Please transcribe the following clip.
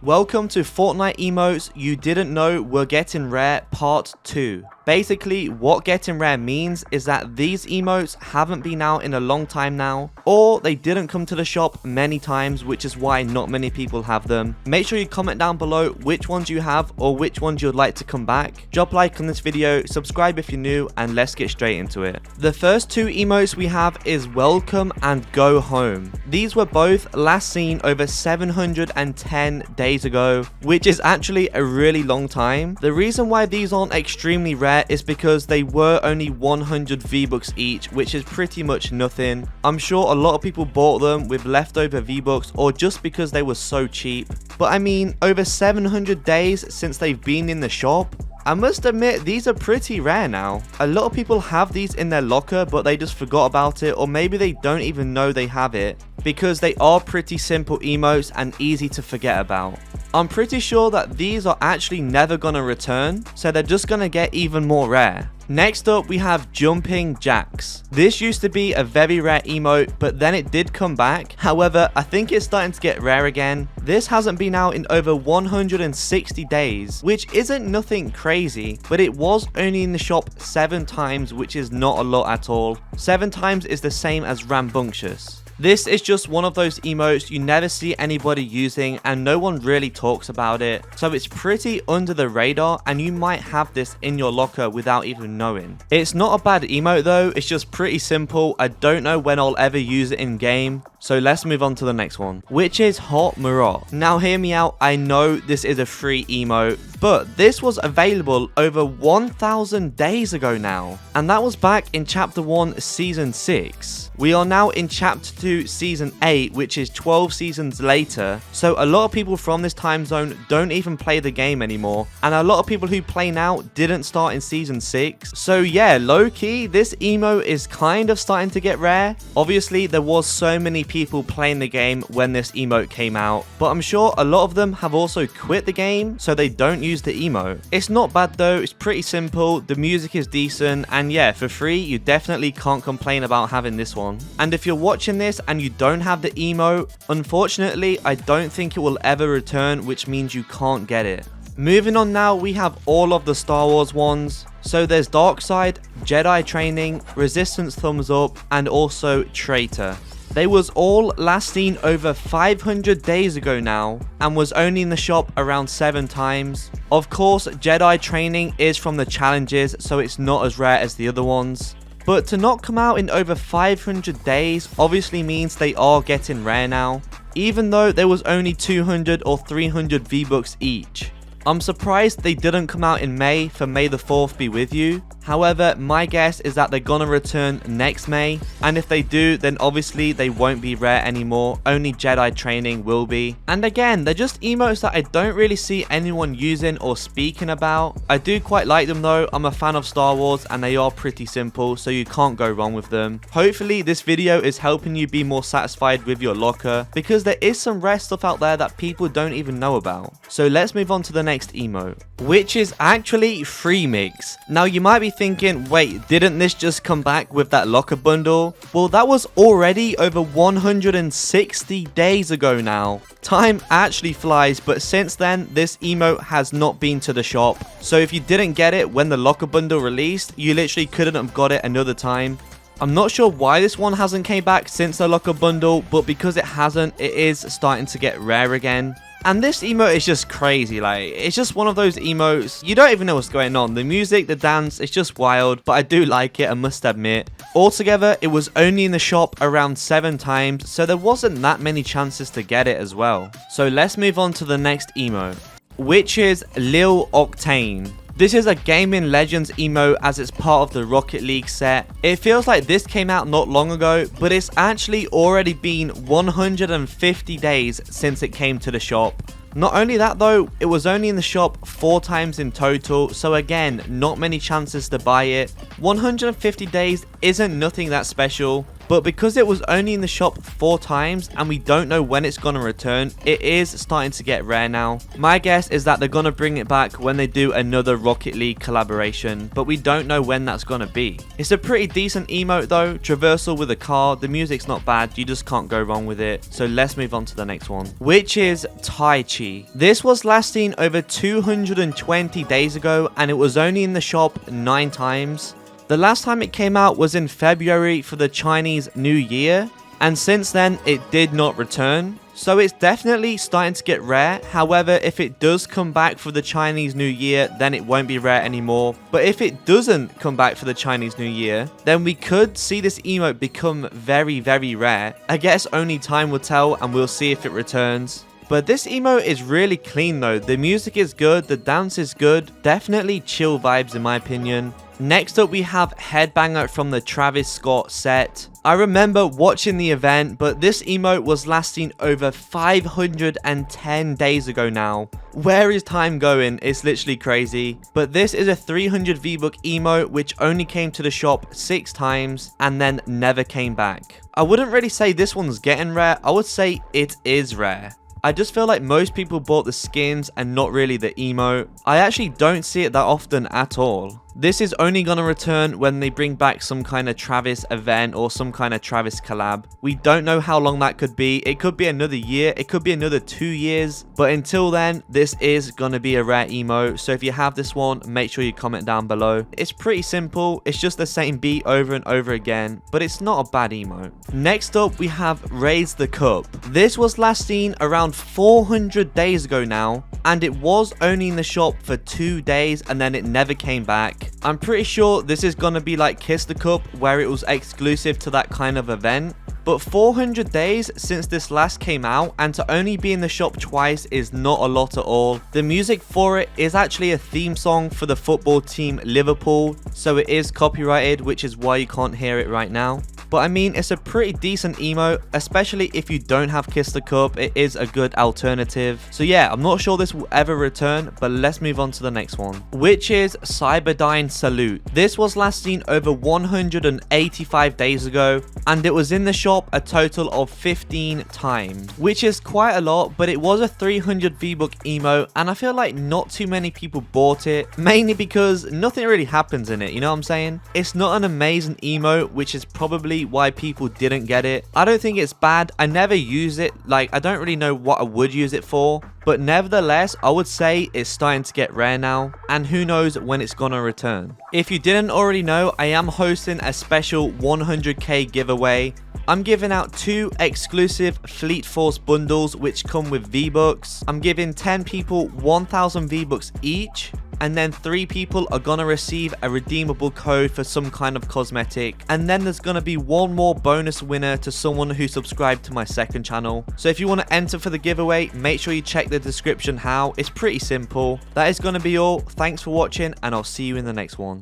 Welcome to Fortnite Emotes You Didn't Know Were Getting Rare Part 2. Basically, what getting rare means is that these emotes haven't been out in a long time now, or they didn't come to the shop many times, which is why not many people have them. Make sure you comment down below which ones you have or which ones you'd like to come back. Drop a like on this video, subscribe if you're new, and let's get straight into it. The first two emotes we have is Welcome and Go Home. These were both last seen over 710 days ago, which is actually a really long time. The reason why these aren't extremely rare is because they were only 100 V-Bucks each, which is pretty much nothing. I'm sure a lot of people bought them with leftover V-Bucks or just because they were so cheap. But I mean, over 700 days since they've been in the shop, I must admit these are pretty rare now. A lot of people have these in their locker but they just forgot about it, or maybe they don't even know they have it, because they are pretty simple emotes and easy to forget about. I'm pretty sure that these are actually never gonna return, so they're just gonna get even more rare. Next up we have Jumping Jacks. This used to be a very rare emote, but then it did come back. However, I think it's starting to get rare again. This hasn't been out in over 160 days, which isn't nothing crazy, but it was only in the shop 7 times, which is not a lot at all. 7 times is the same as Rambunctious. This is just one of those emotes you never see anybody using and no one really talks about it, so it's pretty under the radar and you might have this in your locker without even knowing. It's not a bad emote though, it's just pretty simple. I don't know when I'll ever use it in game. So let's move on to the next one, which is Hotmoro. Now hear me out, I know this is a free emote, but this was available over 1,000 days ago now. And that was back in Chapter 1, Season 6. We are now in Chapter 2, Season 8, which is 12 seasons later. So a lot of people from this time zone don't even play the game anymore. And a lot of people who play now didn't start in Season 6. So yeah, low-key, this emote is kind of starting to get rare. Obviously, there was so many people playing the game when this emote came out, but I'm sure a lot of them have also quit the game, so they don't use the emote. It's not bad though, it's pretty simple, the music is decent, and yeah, for free, you definitely can't complain about having this one. And if you're watching this and you don't have the emote, unfortunately, I don't think it will ever return, which means you can't get it. Moving on now, we have all of the Star Wars ones. So there's Dark Side, Jedi Training, Resistance Thumbs Up, and also Traitor. They was all last seen over 500 days ago now, and was only in the shop around 7 times. Of course, Jedi Training is from the challenges, so it's not as rare as the other ones. But to not come out in over 500 days obviously means they are getting rare now, even though there was only 200 or 300 V-Bucks each. I'm surprised they didn't come out in May for May the 4th be with you. However, my guess is that they're gonna return next May, and if they do, then obviously they won't be rare anymore, only Jedi Training will be. And again, they're just emotes that I don't really see anyone using or speaking about. I do quite like them though, I'm a fan of Star Wars and they are pretty simple, so you can't go wrong with them. Hopefully this video is helping you be more satisfied with your locker, because there is some rare stuff out there that people don't even know about. So let's move on to the next emote, which is actually Free Mix. Now you might be thinking, wait, didn't this just come back with that locker bundle? Well, that was already over 160 days ago now. Time actually flies, but since then this emote has not been to the shop. So if you didn't get it when the locker bundle released, you literally couldn't have got it another time. I'm not sure why this one hasn't came back since the locker bundle, but because it hasn't, it is starting to get rare again. And this emote is just crazy, like, it's just one of those emotes, you don't even know what's going on. The music, the dance, it's just wild, but I do like it, I must admit. Altogether, it was only in the shop around 7 times, so there wasn't that many chances to get it as well. So let's move on to the next emote, which is Lil Octane. This is a Gaming Legends emote as it's part of the Rocket League set. It feels like this came out not long ago, but it's actually already been 150 days since it came to the shop. Not only that though, it was only in the shop 4 times in total, so again, not many chances to buy it. 150 days isn't nothing that special, But because it was only in the shop 4 times and we don't know when it's gonna return, it is starting to get rare now. My guess is that they're gonna bring it back when they do another Rocket League collaboration, but we don't know when that's gonna be. It's a pretty decent emote though, traversal with a car, the music's not bad, you just can't go wrong with it. So let's move on to the next one, which is Tai Chi. This was last seen over 220 days ago and it was only in the shop 9 times. The last time it came out was in February for the Chinese New Year, and since then it did not return. So it's definitely starting to get rare. However, if it does come back for the Chinese New Year, then it won't be rare anymore. But if it doesn't come back for the Chinese New Year, then we could see this emote become very, very rare. I guess only time will tell and we'll see if it returns. But this emote is really clean though. The music is good, the dance is good. Definitely chill vibes in my opinion. Next up we have Headbanger from the Travis Scott set. I remember watching the event, but this emote was last seen over 510 days ago now. Where is time going? It's literally crazy. But this is a 300 V-Buck emote which only came to the shop 6 times and then never came back. I wouldn't really say this one's getting rare, I would say it is rare. I just feel like most people bought the skins and not really the emote. I actually don't see it that often at all. This is only going to return when they bring back some kind of Travis event or some kind of Travis collab. We don't know how long that could be. It could be another year. It could be another 2 years. But until then, this is going to be a rare emote. So if you have this one, make sure you comment down below. It's pretty simple. It's just the same beat over and over again. But it's not a bad emote. Next up, we have Raise the Cup. This was last seen around 400 days ago now. And it was only in the shop for 2 days and then it never came back. I'm pretty sure this is gonna be like Kiss the Cup where it was exclusive to that kind of event. But 400 days since this last came out and to only be in the shop twice is not a lot at all. The music for it is actually a theme song for the football team Liverpool, so it is copyrighted, which is why you can't hear it right now. But I mean, it's a pretty decent emote, especially if you don't have Kiss the Cup, it is a good alternative. So yeah, I'm not sure this will ever return, but let's move on to the next one, which is Cyberdyne Salute. This was last seen over 185 days ago, and it was in the shop a total of 15 times, which is quite a lot, but it was a 300 V-Buck emote, and I feel like not too many people bought it, mainly because nothing really happens in it, you know what I'm saying? It's not an amazing emote, which is probably why people didn't get it. I don't think it's bad. I never use it. Like, I don't really know what I would use it for. But nevertheless, I would say it's starting to get rare now. And who knows when it's gonna return. If you didn't already know, I am hosting a special 100k giveaway. I'm giving out 2 exclusive Fleet Force bundles which come with V-Bucks. I'm giving 10 people 1000 V-Bucks each. And then 3 people are gonna receive a redeemable code for some kind of cosmetic. And then there's gonna be 1 more bonus winner to someone who subscribed to my second channel. So if you want to enter for the giveaway, make sure you check the description how. It's pretty simple. That is gonna be all. Thanks for watching and I'll see you in the next one.